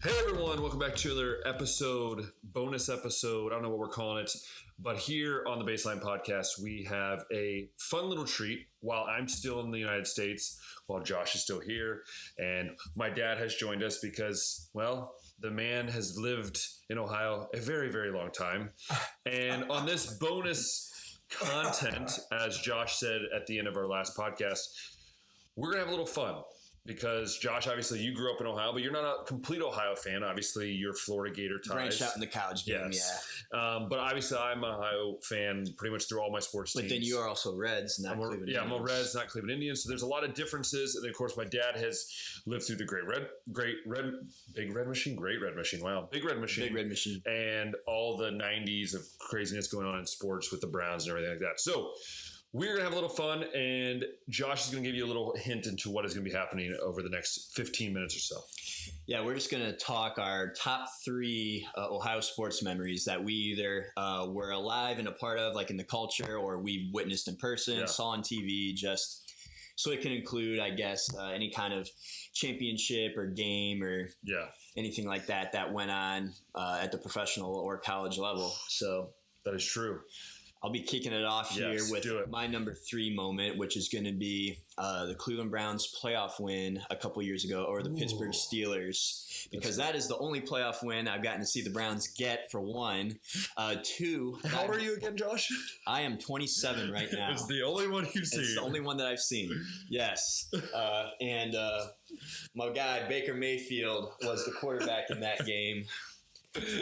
Hey everyone, welcome back to another episode, bonus episode. I don't know what we're calling it, but here on the Baseline Podcast, we have a fun little treat while I'm still in the United States, while Josh is still here, and my dad has joined us because, well, the man has lived in Ohio a very, very long time. And on this bonus content, as Josh said at the end of our last podcast, we're going to have a little fun. Because, Josh, obviously you grew up in Ohio, but you're not a complete Ohio fan. Obviously, you're Florida Gator ties. Branched out in the college game, yes. Yeah. But obviously, I'm an Ohio fan pretty much through all my sports teams. But then you are also Reds, not Cleveland Indians. Yeah, I'm a Reds, not Cleveland Indians. So there's a lot of differences. And then, of course, my dad has lived through the Big Red Machine. Wow. Big Red Machine. And all the 90s of craziness going on in sports with the Browns and everything like that. So we're going to have a little fun, and Josh is going to give you a little hint into what is going to be happening over the next 15 minutes or so. Yeah, we're just going to talk our top three Ohio sports memories that we either were alive and a part of, like in the culture, or we witnessed in person, saw on TV, just so it can include, I guess, any kind of championship or game or anything like that went on at the professional or college level. So that is true. I'll be kicking it off here with my number 3 moment, which is going to be the Cleveland Browns playoff win a couple years ago over the Pittsburgh Steelers, because that is the only playoff win I've gotten to see the Browns get, for one. 2. How old are you again, Josh? I am 27 right now. It's the only one you've seen. It's the only one that I've seen. Yes. And my guy, Baker Mayfield, was the quarterback in that game.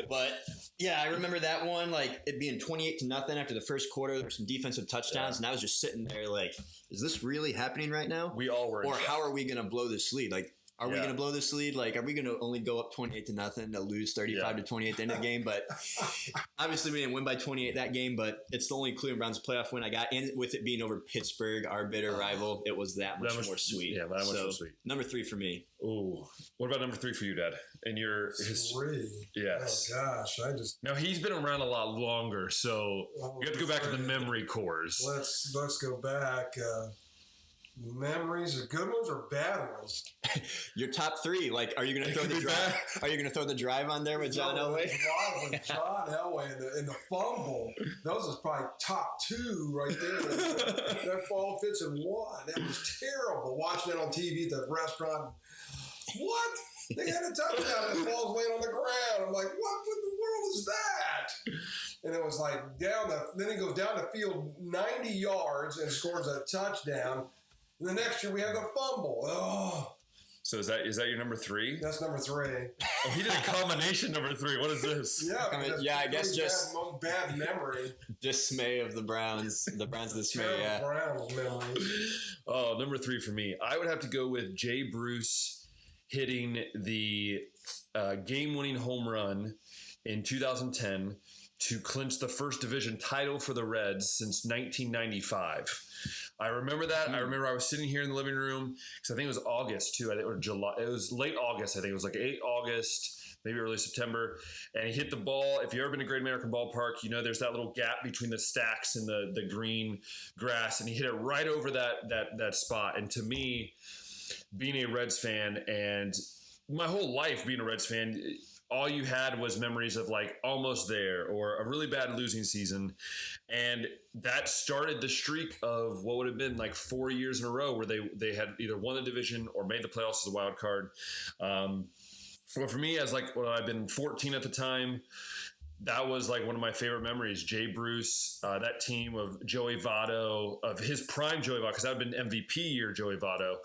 But yeah, I remember that one, like it being 28-0 after the first quarter. There were some defensive touchdowns, and I was just sitting there like, is this really happening right now? We all were. Or how are we going to blow this lead? Like, are we going to blow this lead? Like, are we going to only go up 28-0 to lose 35-28 at the end of the game? But obviously we didn't win by 28 that game, but it's the only Cleveland Browns playoff win I got. And with it being over Pittsburgh, our bitter rival, it was that much more sweet. Yeah, that much more sweet. Number 3 for me. Ooh. What about number 3 for you, Dad? And his 3. Yes. Oh gosh, Now he's been around a lot longer, so you have to go back to the memory cores. Let's go back. Memories, are good ones or bad ones? Your top 3. Like, are you going to throw the drive? Are you going to throw the drive on there with John Elway? With John Elway and the fumble. Those is probably top 2 right there. That fall fits in 1. That was terrible. Watching it on TV at the restaurant. What? They had a touchdown and the ball's laying on the ground. I'm like, what in the world is that? And it was like then he goes down the field 90 yards and scores a touchdown. And the next year we have the fumble. Oh. So is that your number 3? That's number 3. Oh, he did a combination number 3. What is this? Yeah, I guess just bad memory. Dismay of the Browns. The Browns dismay. Yeah. Browns memory. Oh, number 3 for me. I would have to go with Jay Bruce hitting the game-winning home run in 2010 to clinch the first division title for the Reds since 1995. I remember that. I remember I was sitting here in the living room because I think it was August too. I think, or July. It was late August. I think it was like 8 August, maybe early September. And he hit the ball. If you've ever been to Great American Ballpark, you know there's that little gap between the stacks and the green grass, and he hit it right over that spot. And to me, being a Reds fan and my whole life being a Reds fan, all you had was memories of like almost there or a really bad losing season. And that started the streak of what would have been like 4 years in a row where they had either won the division or made the playoffs as a wild card. For me, as like, well, I've been 14 at the time, that was like one of my favorite memories. Jay Bruce, that team of Joey Votto, of his prime Joey Votto, because that would have been MVP year Joey Votto.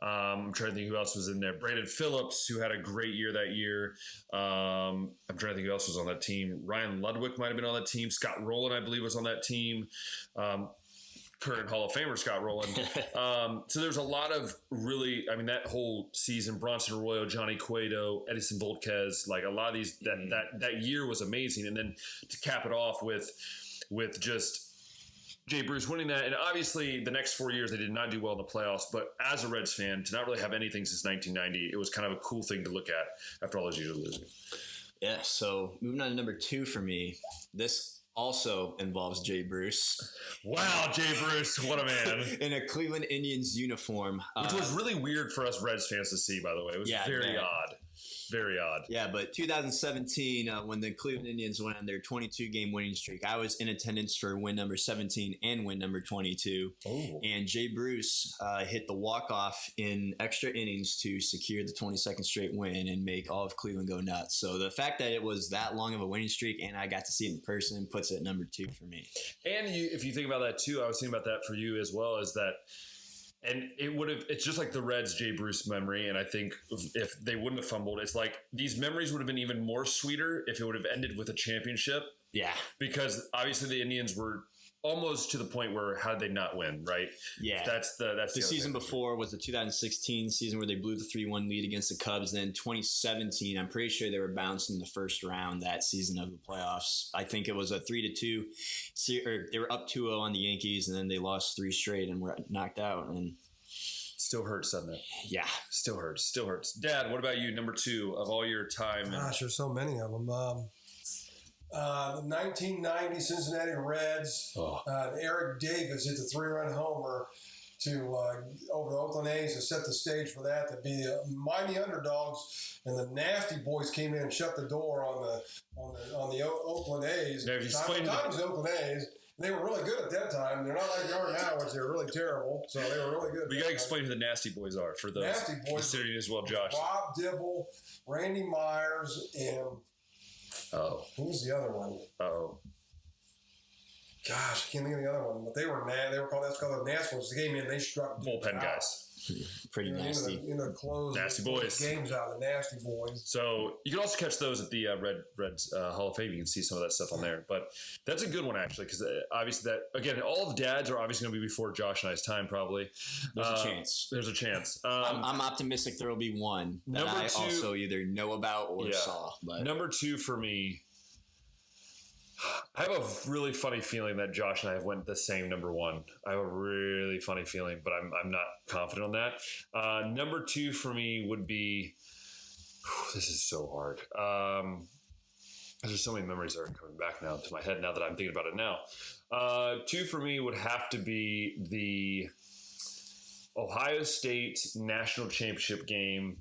I'm trying to think who else was in there. Brandon Phillips, who had a great year that year. I'm trying to think who else was on that team. Ryan Ludwig might have been on that team. Scott Rowland, I believe, was on that team. Current Hall of Famer Scott Rowland. So there's a lot of really, I mean, that whole season, Bronson Arroyo, Johnny Cueto, Edison Volquez, like a lot of these, that year was amazing. And then to cap it off with just Jay Bruce winning that. And obviously the next 4 years, they did not do well in the playoffs, but as a Reds fan, to not really have anything since 1990, it was kind of a cool thing to look at after all those years of losing. Yeah. So moving on to number 2 for me, this also involves Jay Bruce. Wow, Jay Bruce, what a man. In a Cleveland Indians uniform. Which was really weird for us Reds fans to see, by the way. It was very odd. very odd. Yeah, but 2017, when the Cleveland Indians went on their 22-game winning streak, I was in attendance for win number 17 and win number 22. Oh. And Jay Bruce hit the walk-off in extra innings to secure the 22nd straight win and make all of Cleveland go nuts. So the fact that it was that long of a winning streak and I got to see it in person puts it at number 2 for me. And if you think about that too, I was thinking about that for you as well, is that, and it's just like the Reds Jay Bruce memory. And I think if they wouldn't have fumbled, it's like these memories would have been even more sweeter if it would have ended with a championship. Yeah. Because obviously the Indians were almost to the point where how did they not win, right? Yeah. That's the season before was the 2016 season where they blew the 3-1 lead against the Cubs. Then 2017, I'm pretty sure they were bounced in the first round that season of the playoffs. I think it was a 3-2, or they were up 2-0 on the Yankees, and then they lost 3 straight and were knocked out. And still hurts, doesn't it? Yeah. Still hurts. Dad, what about you? Number 2 of all your time. Gosh, there's so many of them. The 1990 Cincinnati Reds, Eric Davis hit the 3-run homer to over the Oakland A's to set the stage for that, to be mighty underdogs, and the Nasty Boys came in and shut the door on the Oakland A's. Now, if you explain the Oakland A's. They were really good at that time. They're not like they are now, which they're really terrible. So they were really good. We got to explain who the Nasty Boys are for those Nasty Boys considering as well, Josh. Bob Dibble, Randy Myers, and who was the other one? Gosh, I can't think of the other one. But they were called the Nasty Boys. They came in, they struck bullpen guys. Pretty nasty. In the close Nasty Boys games out, the Nasty Boys. So you can also catch those at the Reds Hall of Fame. You can see some of that stuff on there. But that's a good one actually, because obviously that again, all of Dad's are obviously going to be before Josh and I's time probably. There's a chance. I'm optimistic there will be one that I also either know about or saw. But number 2 for me, I have a really funny feeling that Josh and I have went the same number 1. I have a really funny feeling, but I'm not confident on that. Number 2 for me would be, this is so hard. There's so many memories that are coming back now to my head now that I'm thinking about it now. 2 for me would have to be the Ohio State National Championship game.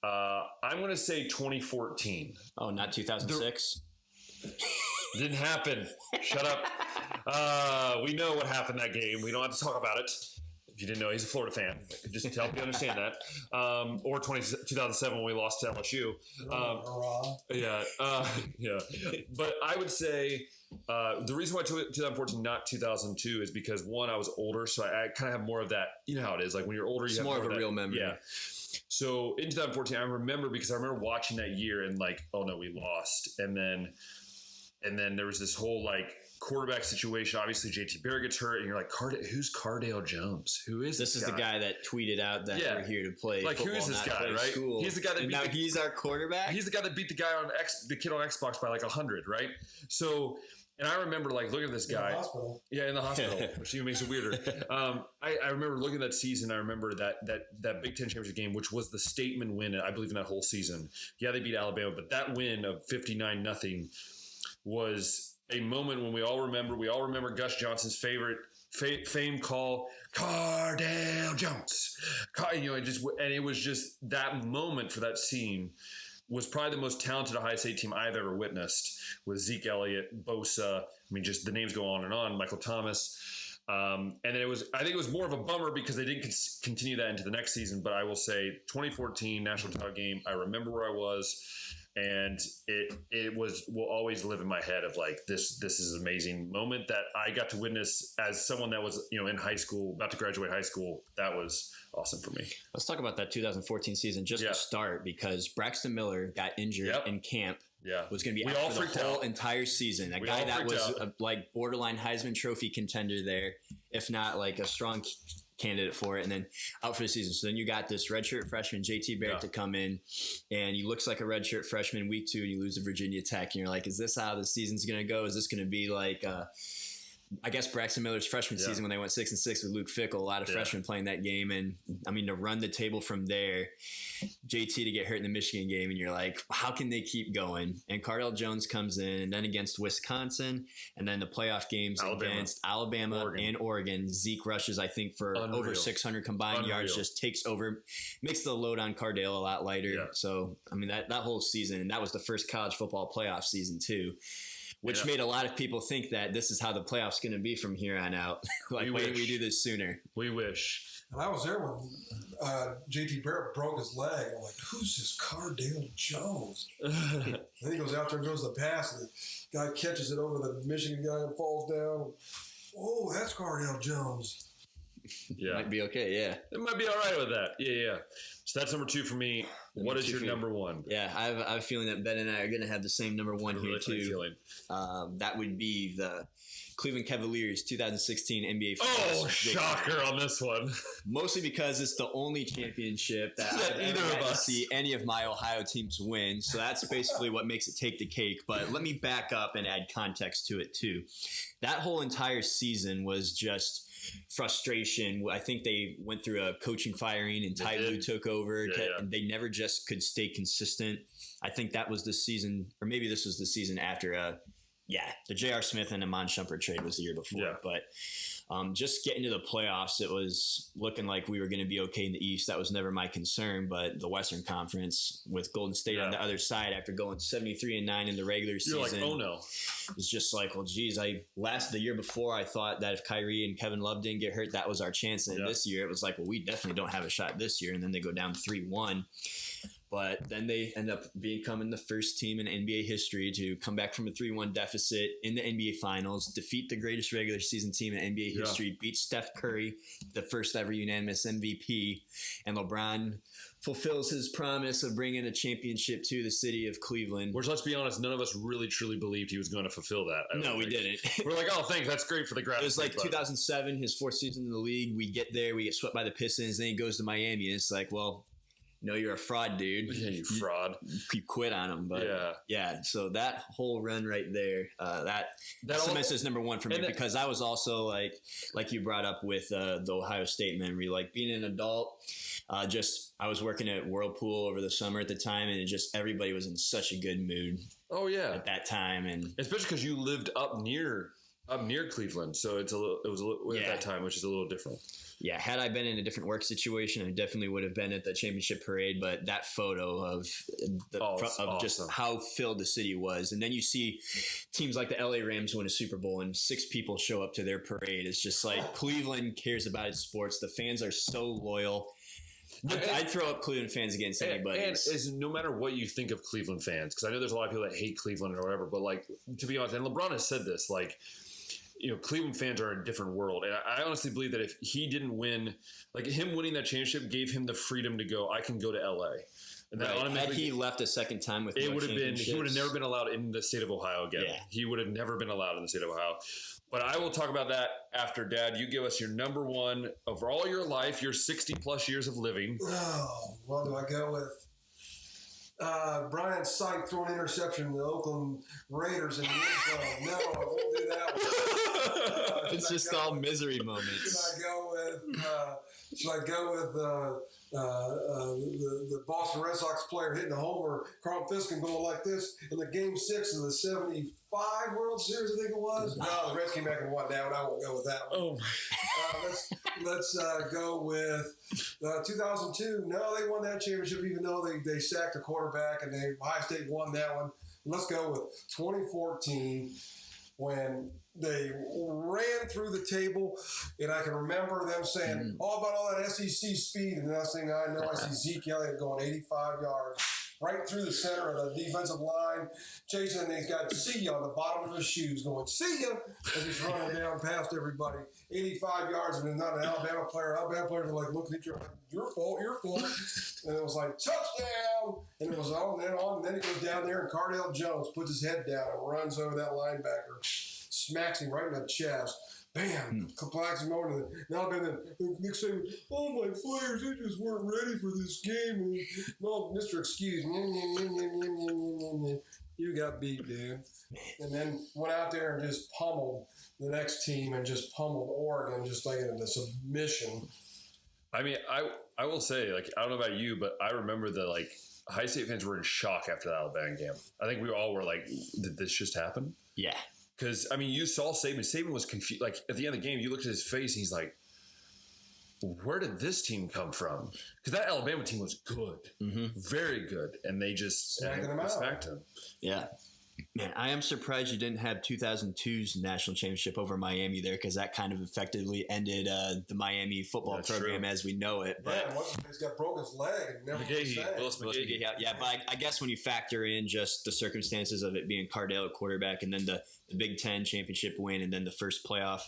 I'm going to say 2014. Oh, not 2006? Didn't happen. Shut up. We know what happened that game. We don't have to talk about it. If you didn't know, he's a Florida fan. Just to help you understand that. Or 2007 when we lost to LSU. Yeah. But I would say the reason why 2014, not 2002, is because one, I was older, so I kind of have more of that. You know how it is. Like when you're older, you have more of a that, real memory. Yeah. So in 2014, I remember because I remember watching that year and like, oh no, we lost, and then there was this whole like quarterback situation. Obviously, JT Barrett gets hurt, and you're like, who's Cardale Jones? Who is this? This is the guy that tweeted out that we're here to play. Like, football, who is this guy? Right? School. He's the guy that he's our quarterback. He's the guy that beat the guy on the kid on Xbox by like 100, right? So. And I remember like looking at this guy. In the hospital, which even makes it weirder. I remember looking at that season. I remember that Big Ten championship game, which was the statement win, I believe, in that whole season. Yeah, they beat Alabama, but that win of 59-0 was a moment when we all remember Gus Johnson's famed call, Cardale Jones. It was just that moment for that scene. Was probably the most talented Ohio State team I've ever witnessed, with Zeke Elliott, Bosa. I mean, just the names go on and on. Michael Thomas, and then I think it was more of a bummer because they didn't continue that into the next season. But I will say, 2014 national title game. I remember where I was, and will always live in my head of like this is an amazing moment that I got to witness as someone that was in high school, about to graduate high school. That was awesome for me. Let's talk about that 2014 season just to start, because Braxton Miller got injured in camp. Yeah, was going to be out for the whole entire season. A guy that was like borderline Heisman Trophy contender there, if not like a strong candidate for it, and then out for the season. So then you got this redshirt freshman JT Barrett to come in, and he looks like a redshirt freshman week 2, and you lose to Virginia Tech, and you're like, is this how the season's going to go? Is this going to be like I guess Braxton Miller's freshman season when they went 6-6 with Luke Fickell, a lot of freshmen playing that game. And I mean, to run the table from there, JT to get hurt in the Michigan game, and you're like, how can they keep going? And Cardell Jones comes in, and then against Wisconsin, and then the playoff games against Alabama and Oregon, Zeke rushes, I think, for over 600 combined yards, just takes over, makes the load on Cardell a lot lighter. Yeah. So, I mean, that whole season, and that was the first college football playoff season too, which made a lot of people think that this is how the playoffs going to be from here on out. Like, why didn't we do this sooner? We wish. And I was there when JT Barrett broke his leg. I'm like, who's this Cardale Jones? Then he goes out there and goes to the pass, and the guy catches it over the Michigan guy and falls down. Oh, that's Cardale Jones. Yeah. Might be okay, yeah. It might be all right with that. Yeah. So that's number 2 for me. What is your number 1? Yeah, I have a feeling that Ben and I are going to have the same number 1 here, too. That would be the Cleveland Cavaliers 2016 NBA Finals. Oh, shocker on this one. Mostly because it's the only championship that I've ever had to see any of my Ohio teams win. So that's basically what makes it take the cake. But let me back up and add context to it, too. That whole entire season was just frustration. I think they went through a coaching firing, and Ty Lue took over. They never just could stay consistent. I think that was the season, or maybe this was the season after the J.R. Smith and Amon Shumpert trade was the year before. Yeah. But just getting to the playoffs, it was looking like we were going to be okay in the East. That was never my concern. But the Western Conference with Golden State on the other side after going 73-9 in the regular season. You're like, oh no. It's just like, well, geez, the year before I thought that if Kyrie and Kevin Love didn't get hurt, that was our chance. And this year it was like, well, we definitely don't have a shot this year. And then they go down 3-1. But then they end up becoming the first team in NBA history to come back from a 3-1 deficit in the NBA Finals, defeat the greatest regular season team in NBA history, beat Steph Curry, the first ever unanimous MVP, and LeBron fulfills his promise of bringing a championship to the city of Cleveland. Which, let's be honest, none of us really truly believed he was going to fulfill that. No, we didn't. We're like, oh, thanks, that's great for the graphics. It was like 2007, his 4th season in the league. We get there, we get swept by the Pistons, then he goes to Miami, and it's like, well, no, you're a fraud, dude. Yeah, you fraud. You quit on him, but so that whole run right there, that cements is number 1 for me, because I was also like you brought up with the Ohio State memory, like being an adult. I was working at Whirlpool over the summer at the time, and everybody was in such a good mood. Oh yeah, at that time, and especially because you lived up near Cleveland, so it was a little at that time, which is a little different. Yeah, had I been in a different work situation, I definitely would have been at the championship parade. But that photo of just how filled the city was, and then you see teams like the LA Rams win a Super Bowl, and 6 people show up to their parade. It's just like Cleveland cares about its sports. The fans are so loyal. I'd throw up Cleveland fans against anybody. And no matter what you think of Cleveland fans, because I know there's a lot of people that hate Cleveland or whatever, but like, to be honest, and LeBron has said this, like, you know, Cleveland fans are a different world. And I honestly believe that if he didn't win, like him winning that championship gave him the freedom to go, I can go to LA. And that had he left a second time with he would have never been allowed in the state of Ohio again. Yeah. He would have never been allowed in the state of Ohio. But I will talk about that after, Dad. You give us your number 1 over all your life, your 60 plus years of living. Oh, what do I go with? Brian Sight throwing interception to the Oakland Raiders in the end zone. No, I won't do that one. It's just all misery moments. Should I go with the Boston Red Sox player hitting a homer, Carl Fiskin going like this in the Game 6 of the 75 World Series, I think it was? No, the Reds came back and won that one. I won't go with that one. Let's go with 2002. No, they won that championship even though they sacked the quarterback and Ohio State won that one. Let's go with 2014 when they ran through the table, and I can remember them saying, all about all that SEC speed. And the next thing I know, I see Zeke Elliott going 85 yards right through the center of the defensive line, chasing, and he's got "see ya" on the bottom of his shoes, going "see ya" as he's running down past everybody. 85 yards, and then not an Alabama player. Alabama players were like looking at you like, your fault. And it was like, touchdown! And it was on and on, and then he goes down there, and Cardale Jones puts his head down and runs over that linebacker, smacks him right in the chest. Bam! Complex him over. And now then the next thing, oh, my players, they just weren't ready for this game. And no, Mr. Excuse me. You got beat, dude. And then went out there and just pummeled the next team and just pummeled Oregon just like in the submission. I mean, I will say, like, I don't know about you, but I remember that, like, High State fans were in shock after that Alabama game. I think we all were like, did this just happen? Yeah. Because, I mean, you saw Saban. Saban was confused. Like, at the end of the game, you looked at his face, and he's like, where did this team come from? Because that Alabama team was good. Very good. And they just smacked him. Yeah. Man, I am surprised you didn't have 2002's national championship over Miami there, because that kind of effectively ended the Miami football program as we know it. But he's got broken his leg and never Willis McGahee. Yeah, but I guess when you factor in just the circumstances of it being Cardale at quarterback, and then the Big Ten championship win, and then the first playoff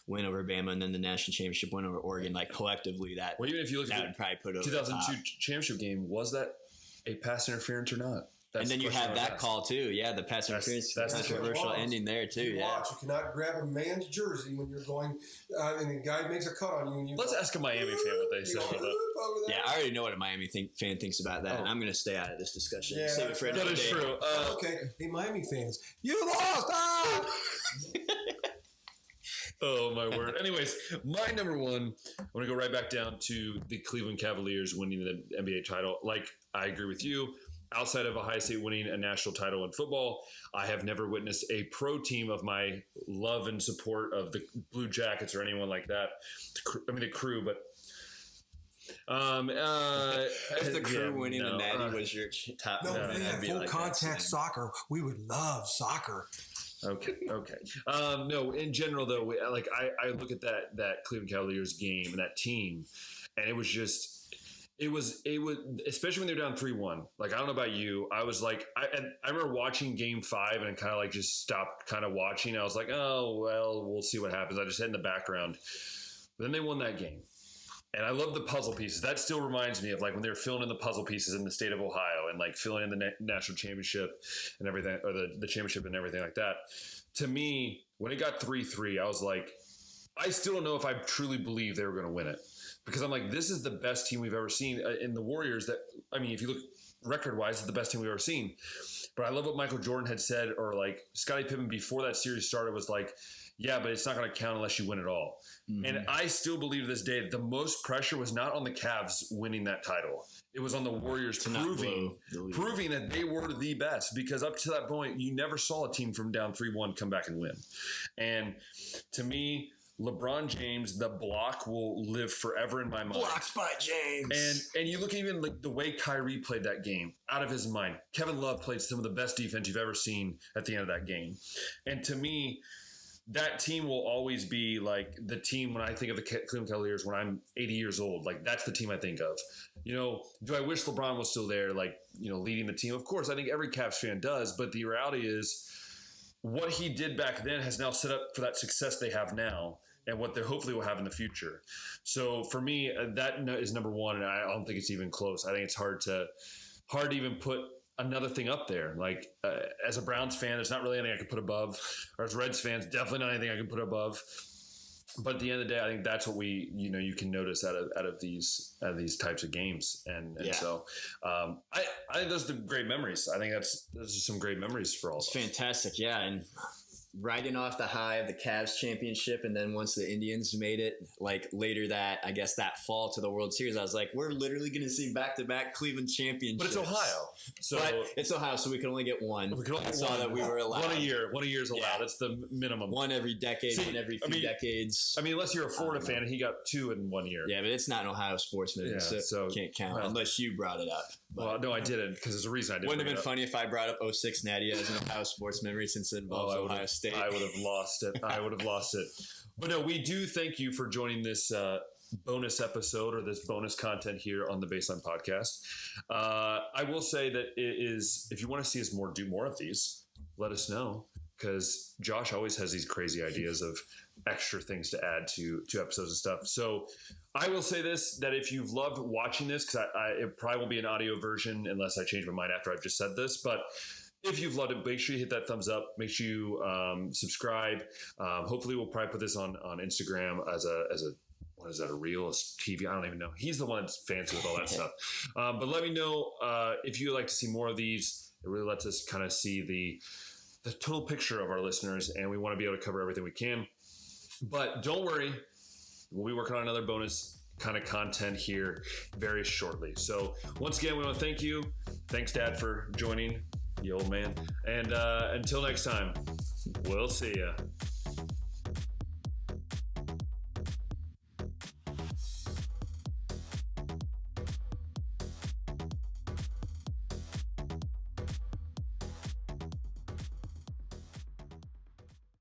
win over Bama, and then the national championship win over Oregon, like collectively that. Well, even if you look at the 2002 championship game, was that a pass interference or not? And then you have that call too. Yeah, the pass interference, that's controversial ending there too. You cannot grab a man's jersey when you're going, and the guy makes a cut on you. And you Let's ask a Miami fan what they say about that. Yeah, I already know what a Miami fan thinks about that, and I'm going to stay out of this discussion. Yeah, save it for another day. That is true. Okay, hey Miami fans, you lost. Ah! Oh, my word. Anyways, my number one, I'm going to go right back down to the Cleveland Cavaliers winning the NBA title. Like, I agree with you. Outside of Ohio State winning a national title in football, I have never witnessed a pro team of my love and support of the Blue Jackets or anyone like that. I mean, the Crew, but if the Crew winning the Natty was your top, no, full contact soccer. We would love soccer. Okay. No, in general though, I look at that Cleveland Cavaliers game and that team, and it was just. It was, especially when they're down 3-1. Like, I don't know about you. I was like, I remember watching game 5 and kind of like just stopped kind of watching. I was like, oh, well, we'll see what happens. I just had in the background. But then they won that game. And I love the puzzle pieces. That still reminds me of like when they were filling in the puzzle pieces in the state of Ohio and like filling in the national championship and everything, or the championship and everything like that. To me, when it got 3-3, I was like, I still don't know if I truly believe they were going to win it. Because I'm like, this is the best team we've ever seen in the Warriors. That, I mean, if you look record-wise, it's the best team we've ever seen. But I love what Michael Jordan had said, or like Scottie Pippen before that series started was like, yeah, but it's not going to count unless you win it all. And I still believe to this day that the most pressure was not on the Cavs winning that title. It was on the Warriors proving that they were the best, because up to that point, you never saw a team from down 3-1 come back and win. And to me, LeBron James, the block will live forever in my mind. Blocked by James. And you look even like the way Kyrie played that game, out of his mind. Kevin Love played some of the best defense you've ever seen at the end of that game. And to me, that team will always be like the team when I think of the Cleveland Cavaliers when I'm 80 years old. Like, that's the team I think of. You know, do I wish LeBron was still there, like, you know, leading the team? Of course, I think every Cavs fan does. But the reality is, what he did back then has now set up for that success they have now and what they hopefully will have in the future. So for me, that is number one, and I don't think it's even close. I think it's hard to even put another thing up there. Like, as a Browns fan, there's not really anything I can put above, or as Reds fans, definitely not anything I can put above. But at the end of the day, I think that's what you can notice out of these types of games, and so I think those are great memories. I think those are some great memories for all of us. It's fantastic, yeah, and riding off the high of the Cavs championship, and then once the Indians made it, like later that fall to the World Series, I was like, we're literally going to see back-to-back Cleveland championships. But it's Ohio, so we can only get one. We can only saw that we were allowed 1 a year. 1 a year is allowed. Yeah. That's the minimum. One every decade, one every few decades. I mean, unless you're a Florida fan and he got 2 in 1 year. Yeah, but it's not an Ohio sportsman, so can't count unless you brought it up. But, well, no, I didn't, because there's a reason I didn't. Wouldn't have been funny if I brought up 06 Natty as an Ohio sports memory, since it involves Ohio State. I would have lost it. But no, we do thank you for joining this bonus episode, or this bonus content here on the Baseline Podcast. I will say that if you want to see us do more of these, let us know, because Josh always has these crazy ideas of extra things to add to episodes and stuff. So I will say this, that if you've loved watching this, because it probably won't be an audio version unless I change my mind after I've just said this, but if you've loved it, make sure you hit that thumbs up. Make sure you subscribe. Hopefully we'll probably put this on Instagram as a what is that, a reel, a TV? I don't even know. He's the one that's fancy with all that stuff. But let me know if you would like to see more of these. It really lets us kind of see the total picture of our listeners, and we want to be able to cover everything we can. But don't worry, we'll be working on another bonus kind of content here very shortly. So once again, we want to thank you. Thanks, Dad, for joining, you old man. And until next time, we'll see ya.